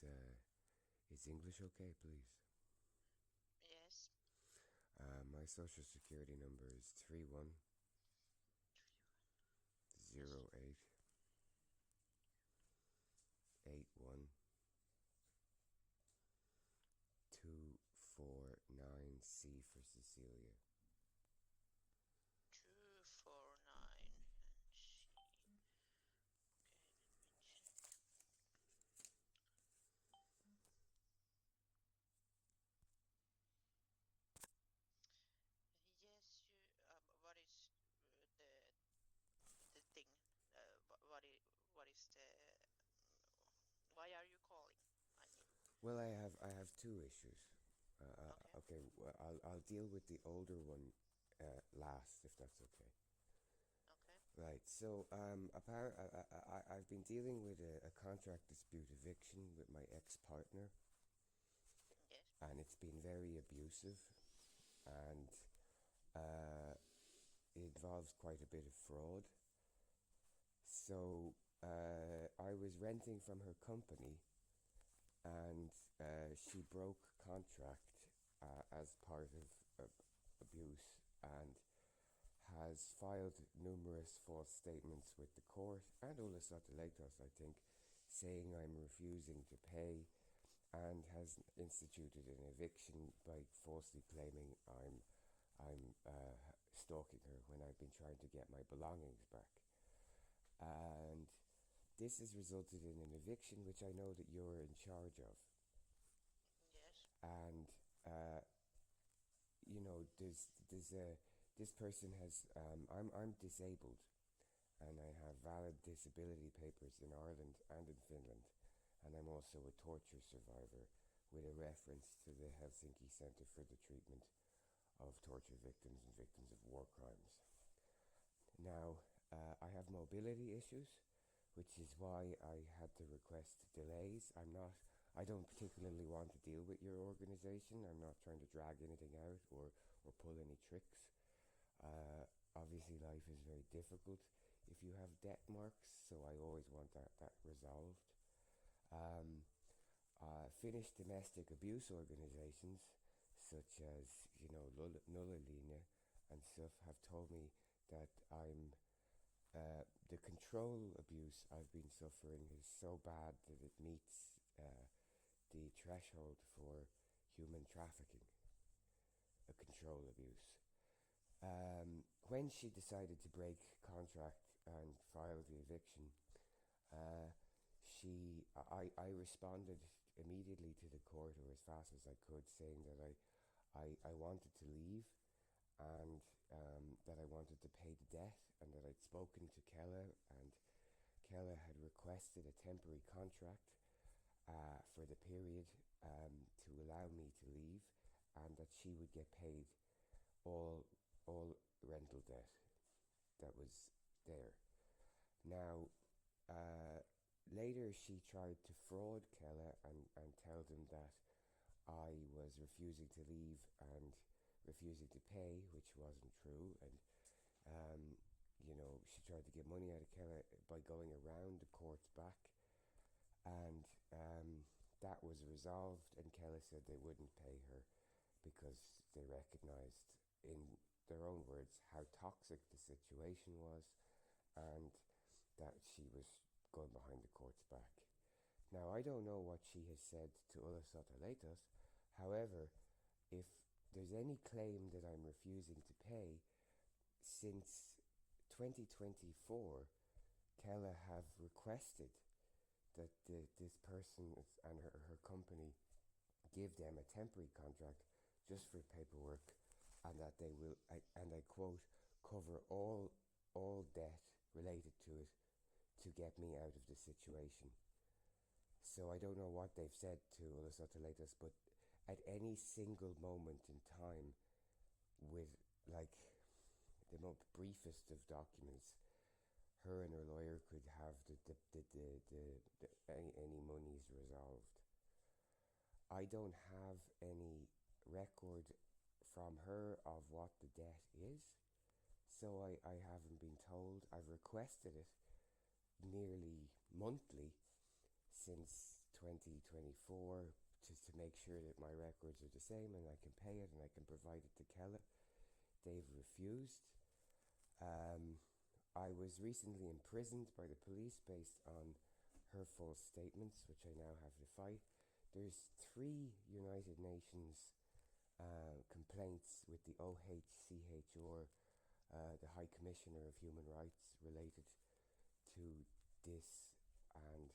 Is English okay, please? Yes. My social security number is 310881 249, C for Cecilia. 249 and C. Okay, let me check. Yes, you. What is the thing? What is the? Why are you calling? I mean. Well, I have two issues. Okay. Okay, well, I'll deal with the older one last, if that's okay. Okay. Right. So, I've been dealing with a contract dispute eviction with my ex-partner, Yes. and it's been very abusive, and uh, it involves quite a bit of fraud. So, I was renting from her company, and she broke contract as part of abuse, and has filed numerous false statements with the court and Ulsottolaitos, I think, saying I'm refusing to pay, and has instituted an eviction by falsely claiming I'm stalking her when I've been trying to get my belongings back. And this has resulted in an eviction, which I know that you're in charge of. Yes. And there's a this person has I'm disabled, and I have valid disability papers in Ireland and in Finland, and I'm also a torture survivor with a reference to the Helsinki Centre for the Treatment of Torture Victims and Victims of War Crimes. Now, I have mobility issues, which is why I had to request delays. I don't particularly want to deal with your organisation. I'm not trying to drag anything out or pull any tricks. Obviously, life is very difficult if you have debt marks, so I always want that resolved. Finnish domestic abuse organisations, such as Nullaline and stuff, have told me that the control abuse I've been suffering is so bad that it meets the threshold for human trafficking, a control abuse. When she decided to break contract and file the eviction, I responded immediately to the court, or as fast as I could, saying that I wanted to leave, and that I wanted to pay the debt, and that I'd spoken to Kella, and Kella had requested a temporary contract for the period to allow me to leave, and that she would get paid all rental debt that was there. Now, later she tried to fraud Kella and tell them that I was refusing to leave and refusing to pay, which wasn't true. And she tried to get money out of Kella by going around the court's back, and that was resolved. And Kella said they wouldn't pay her because they recognised, in their own words, how toxic the situation was, and that she was going behind the court's back. Now, I don't know what she has said to Ulsottolaitos. However, if there's any claim that I'm refusing to pay, since 2024, Kella have requested that this person and her company give them a temporary contract just for paperwork, and that they will, and I quote, cover all debt related to it to get me out of the situation. So I don't know what they've said to Ulsottolaitos, but at any single moment in time, with like the most briefest of documents, her and her lawyer could have any monies resolved. I don't have any record from her of what the debt is, so I haven't been told. I've requested it nearly monthly since 2024 just to make sure that my records are the same and I can pay it and I can provide it to Kella. They've refused. I was recently imprisoned by the police based on her false statements, which I now have to fight. There's 3 United Nations complaints with the OHCHR, the High Commissioner of Human Rights, related to this, and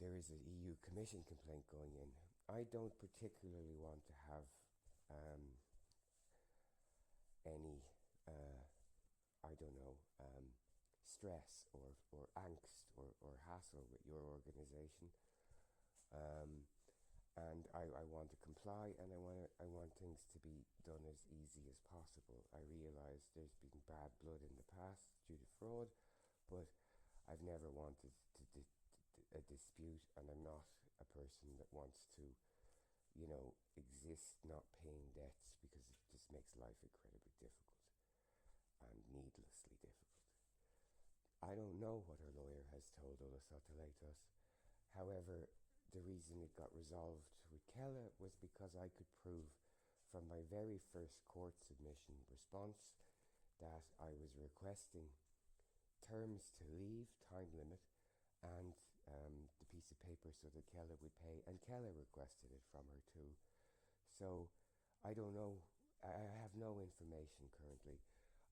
there is an EU Commission complaint going in. I don't particularly want to have any, stress or angst or hassle with your organization. And I want to comply, and I want things to be done as easy as possible. I realise there's been bad blood in the past due to fraud, but I've never wanted a dispute, and I'm not a person that wants to, exist not paying debts, because it just makes life incredibly difficult and needlessly difficult. I don't know what her lawyer has told Ulsottolaitos. However, the reason it got resolved with Kella was because I could prove from my very first court submission response that I was requesting terms to leave, time limit, and the piece of paper so that Kella would pay, and Kella requested it from her too. So I don't know, I have no information currently.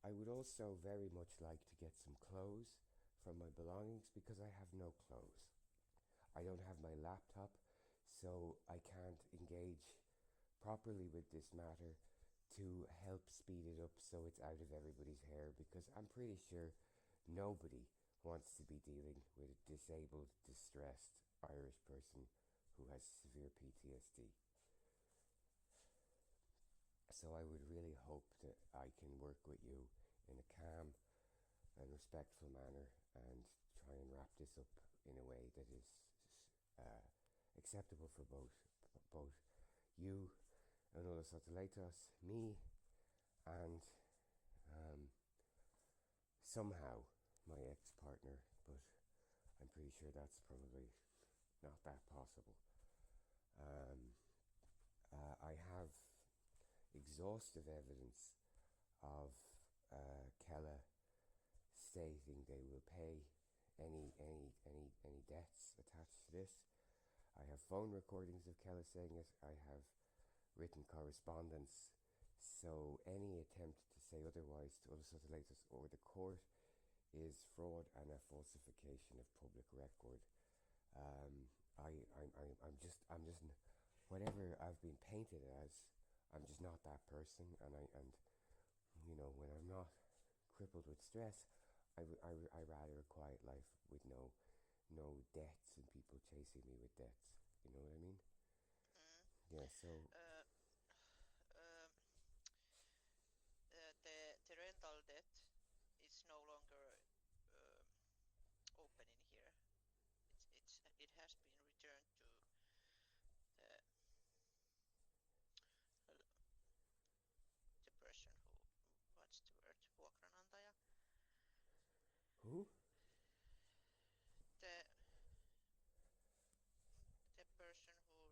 I would also very much like to get some clothes from my belongings, because I have no clothes. I don't have my laptop, so I can't engage properly with this matter to help speed it up so it's out of everybody's hair, because I'm pretty sure nobody wants to be dealing with a disabled, distressed Irish person who has severe PTSD. So I would really hope that I can work with you in a calm and respectful manner and try and wrap this up in a way that is acceptable for both you and Ulsottolaitos, me, and somehow my ex-partner, but I'm pretty sure that's probably not that possible. I have exhaustive evidence of Kella stating they will pay any debts attached to this. I have phone recordings of Kella saying it. I have written correspondence. So any attempt to say otherwise to Ulsottolaitos or the court is fraud and a falsification of public record. I'm just whatever I've been painted as. I'm just not that person, and when I'm not crippled with stress, I rather a quiet life with no debts and people chasing me with debts. You know what I mean? Yeah. So the rental debt is no longer open in here. It has been returned to the person who, what's the word, vuokranantaja. who? The person who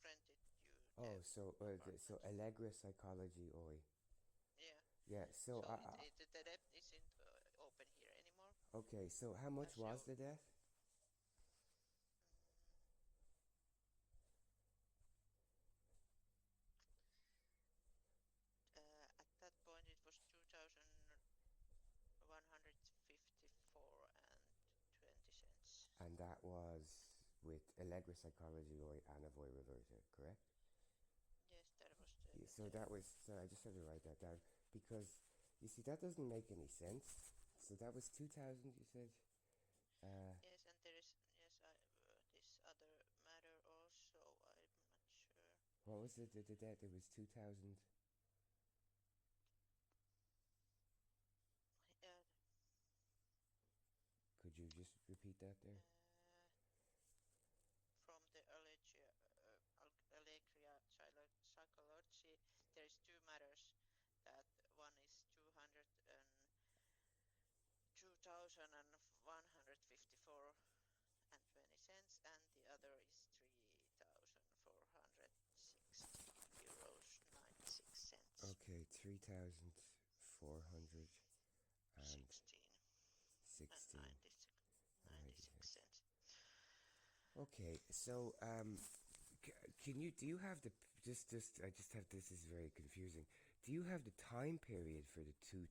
rented you Oh, the so apartment. Allegra Psychology Oi. Yeah. Yeah. So So the debt isn't open here anymore. okay. So how much As was you the debt? at that point it was 2,154 and 20 cents. And that was with Allegra Psychology Oi and Avoy Reverted, correct? Yes, that was Yeah, so that was. So I just had to write that down, because you see that doesn't make any sense. So that was 2,000. You said. yes, and there is this other matter also. I'm not sure. What was the debt? It was 2,000. Uh, Could you just repeat that there? from the Allegria psychology, there is two matters. That one is 2,154 and 20 other is 3,416 euros 96 cents. Okay, 3,400 and 16 and 16. 96 cents. Okay, so can you do you have the I just have this is very confusing. Do you have the time period for the 2,000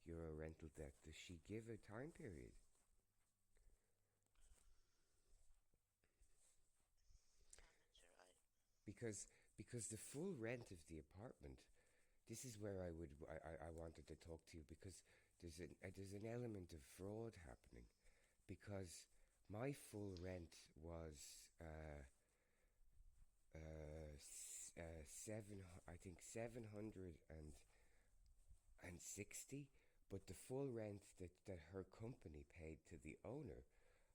euro rental debt? Does she give a time period? I'm not sure. Because the full rent of the apartment. This is where I wanted to talk to you because there's an element of fraud happening because my full rent was I think 760, but the full rent that her company paid to the owner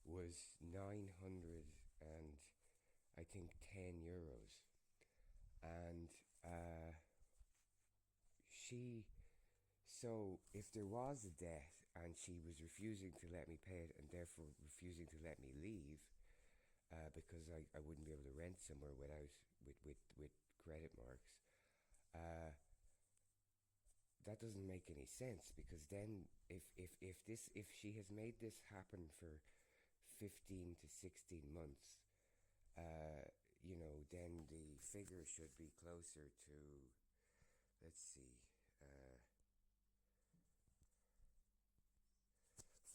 was 900 and I think €10, and she. So if there was a debt and she was refusing to let me pay it and therefore refusing to let me leave, because I wouldn't be able to rent somewhere with credit marks. That doesn't make any sense because then if she has made this happen for 15 to 16 months, then the figure should be closer to, let's see,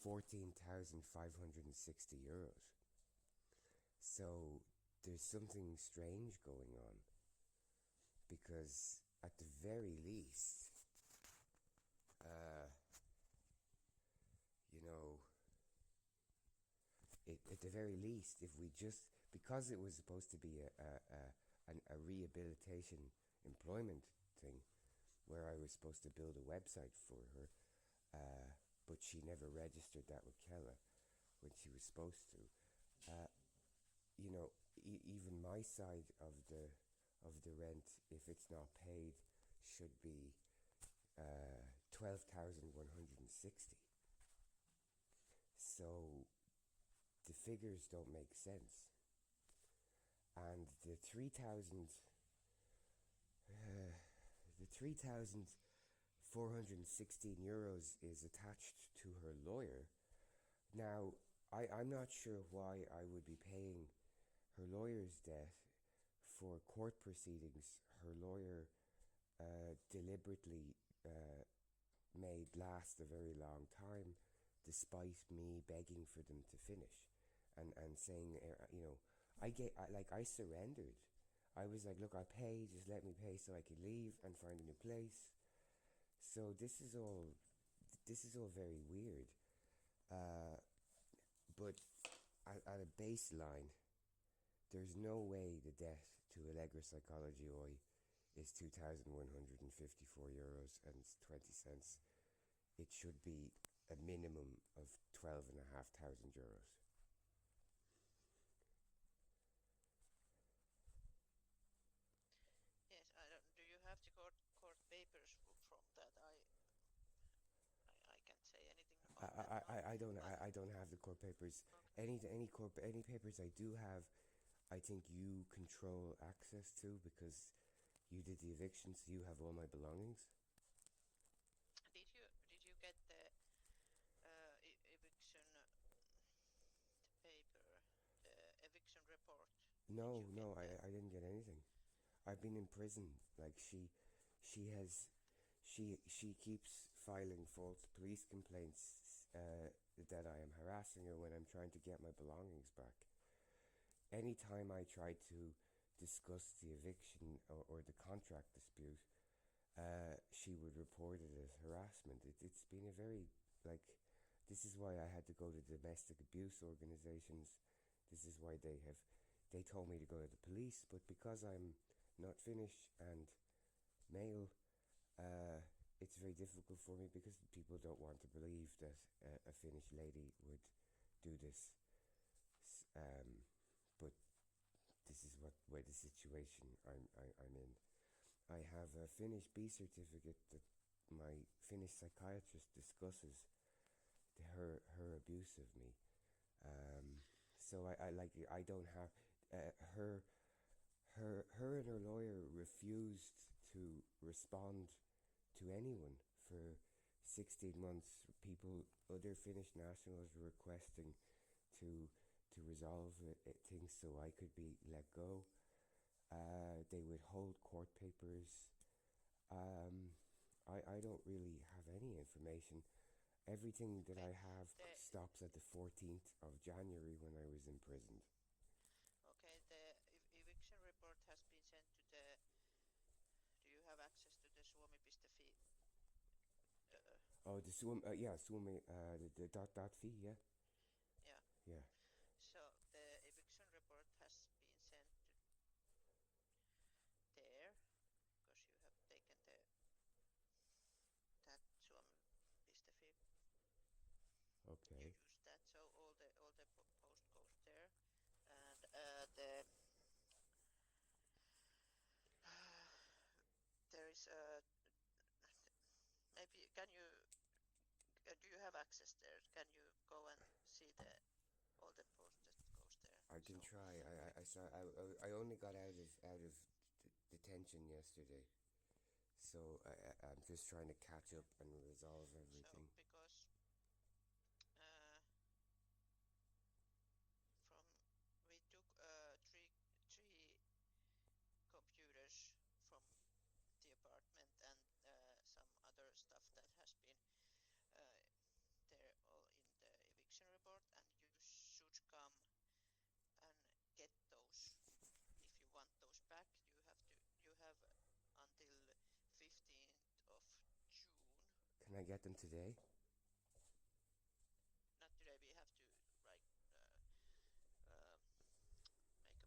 14,560 euros. So there's something strange going on because at the very least, at the very least, if we just, because it was supposed to be a rehabilitation employment thing where I was supposed to build a website for her, but she never registered that with Kella when she was supposed to. Even my side of the rent, if it's not paid, should be 12,160. So the figures don't make sense, and the 3,416 euros is attached to her lawyer. Now, I'm not sure why I would be paying her lawyer's debt for court proceedings her lawyer deliberately made last a very long time, despite me begging for them to finish, and saying, I surrendered. I was like, look, I'll pay, just let me pay so I can leave and find a new place. So this is all very weird. But at a baseline, there's no way the debt to Allegra Psychology Oi is 2,154 euros and 20 cents. It should be a minimum of 12,500 euros. Yes, I don't. Do you have the court papers from that? I can't say anything about that one. I don't have the court papers. Okay. Any papers I do have, I think you control access to because you did the eviction, so you have all my belongings. Did you get the eviction paper, the eviction report? Did you get that? I didn't get anything. I've been in prison. Like she has, she keeps filing false police complaints that I am harassing her when I'm trying to get my belongings back. Anytime I try to discuss the eviction or the contract dispute, she would report it as harassment. It's been a very, like, this is why I had to go to domestic abuse organizations. This is why they told me to go to the police, but because I'm not finished and male, it's very difficult for me because people don't want to believe that a Finnish lady would do this. But this is where the situation I'm in. I have a Finnish B certificate that my Finnish psychiatrist discusses her abuse of me. So I don't have her and her lawyer refused to respond to anyone for 16 months. People, other Finnish nationals, were requesting to resolve things so I could be let go. They would hold court papers. I don't really have any information. Everything that Okay. I have The stops at the 14th of January when I was imprisoned. okay. The eviction report has been sent to the. Do you have access to the Suomi.fi? Uh, Oh, the Suomi, the dot fee, yeah, yeah. yeah. So the eviction report has been sent to there because you have taken the that Suomi.fi. You Okay. use that, so all the post goes there, and the there is maybe can you do you have access there? Can you go and see the all the post that goes there? I So can try. you, I saw. I only got out of detention yesterday, so I'm just trying to catch okay. up and resolve So everything. because uh, from we took three computers from the apartment and some other stuff that has been uh, there all in the eviction report, and you should come and get those. If you want those back, you have until 15th of June. Can I get them today? Not today. We have to like uh, make appointment.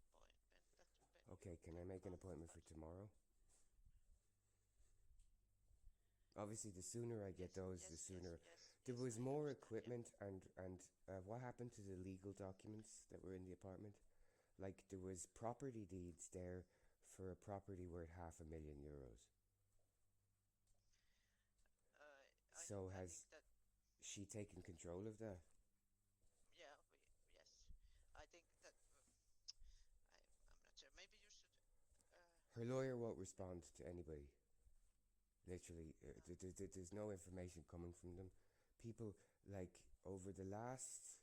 Okay. Can I make an Come, appointment for but tomorrow? Obviously, the sooner I get yes, those, the yes, yes, sooner. yes, There yes. was I more understand. Yeah. equipment, and what happened to the legal documents that were in the apartment? Like there was property deeds there for a property worth €500,000. So I think has that she taken control of that? yeah. Yes. I think that I'm not sure. Maybe you should. Uh, Her lawyer won't respond to anybody. Literally, there's no information coming from them. People, like, over the last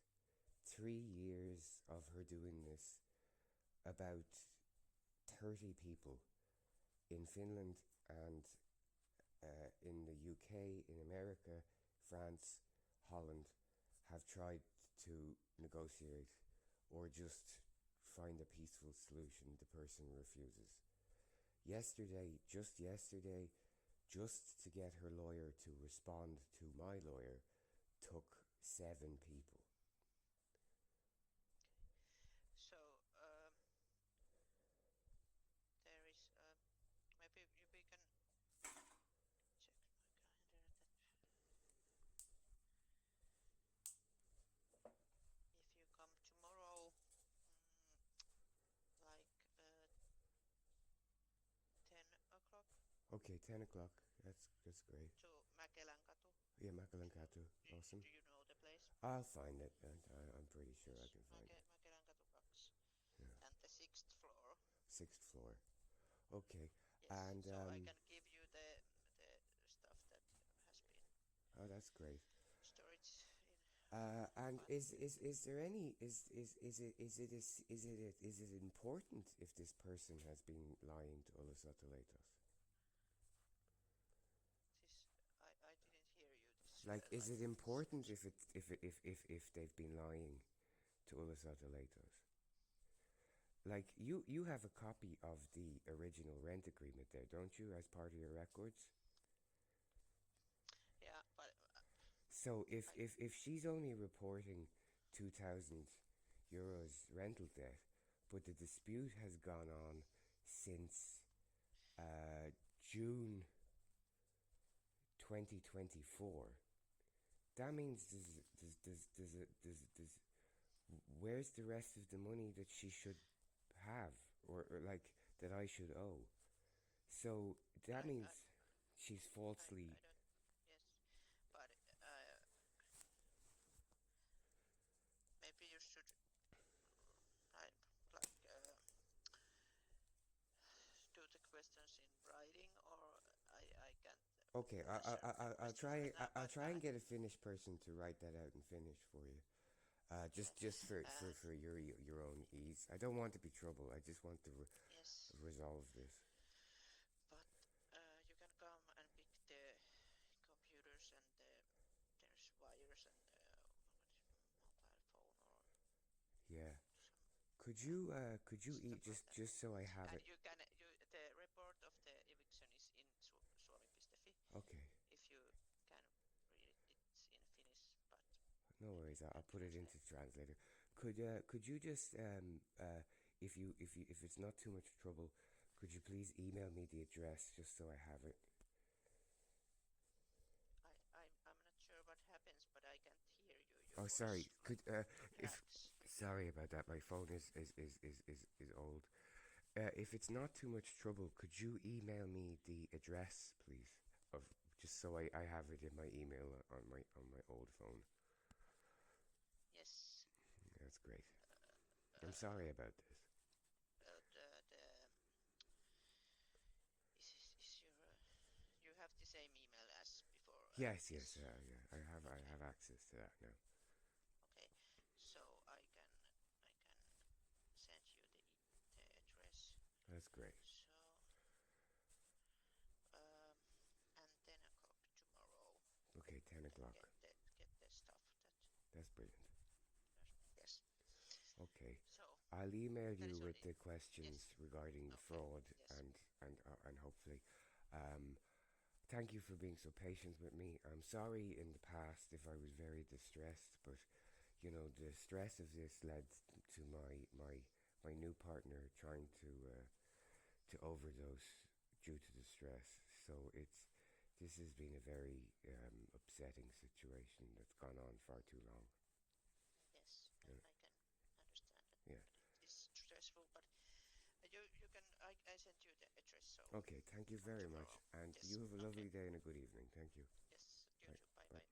3 years of her doing this, about 30 people in Finland and in the UK, in America, France, Holland, have tried to negotiate or just find a peaceful solution. The person refuses. Yesterday, just to get her lawyer to respond to my lawyer, took 7 people. so there is maybe we can check my calendar that if you come tomorrow, like 10 o'clock Okay, 10 o'clock. That's great. to Mäkelänkatu. Yeah, Makalankatu. Do, Awesome. do you know the place? I'll find it, and I'm pretty sure I Yes, can find it. Mäkelänkatu 2 Yeah. and the sixth floor. 6th floor. Okay. Yes, And, so I can give you the stuff that has been oh, that's great. storage in. And But is there any is it important if this person has been lying to Ulsottolaitos? this I didn't hear you. This Like, is like it this. important if they've been lying to Ulsottolaitos? Like, you have a copy of the original rent agreement there, don't you, as part of your records? Yeah, but So I if she's only reporting €2,000 rental debt, but the dispute has gone on since June 2024, that means where's the rest of the money that she should have, or like that I should owe? So that I means she's I falsely. don't. Yes, but maybe you should questions in writing, or I can't Okay, answer the I'll questions right now. I'll But try and get a Finnish person to write that out in Finnish for you. Just and for your own ease. I don't want to be trouble. I just want to yes, resolve this. but you can come and pick the computers and there's wires and mobile phone or Yeah. some Could you stuff eat like that. just so I have And it? you the report of the eviction is in suomi.fi. Okay. If you can read it, it's in Finnish, but No maybe worries. you can I'll put it translate. into translator. Could you just if it's not too much trouble, could you please email me the address just so I have it? I'm not sure what happens, but I can't hear you. Your Oh, voice sorry. Could if cracks. sorry about that. My phone is old. If it's not too much trouble, could you email me the address, please? Of just so I have it in my email on my old phone. Yes. That's great. I'm Uh, sorry about this. the is your you have the same email as before. Yes, Yes. yes, yeah. I Okay. have access to that now. Okay. So I can send you the address. That's great. So um and 10 o'clock tomorrow Okay, 10 you can o'clock. get the stuff that That's brilliant. yes. Okay. So I'll email that you is with only the questions yes. regarding the Okay. fraud Yes. and hopefully thank you for being so patient with me. I'm sorry in the past if I was very distressed, but you know the stress of this led to my new partner trying to overdose due to the stress. So this has been a very upsetting situation that's gone on far too long. Yes. Yeah. I can understand that, Yeah. that it is stressful, but you can I sent you the address, so Okay, thank you come very much. tomorrow. And Yes. you have a Okay. lovely day and a good evening. Thank you. Yes. You Bye. too. Bye Bye. bye.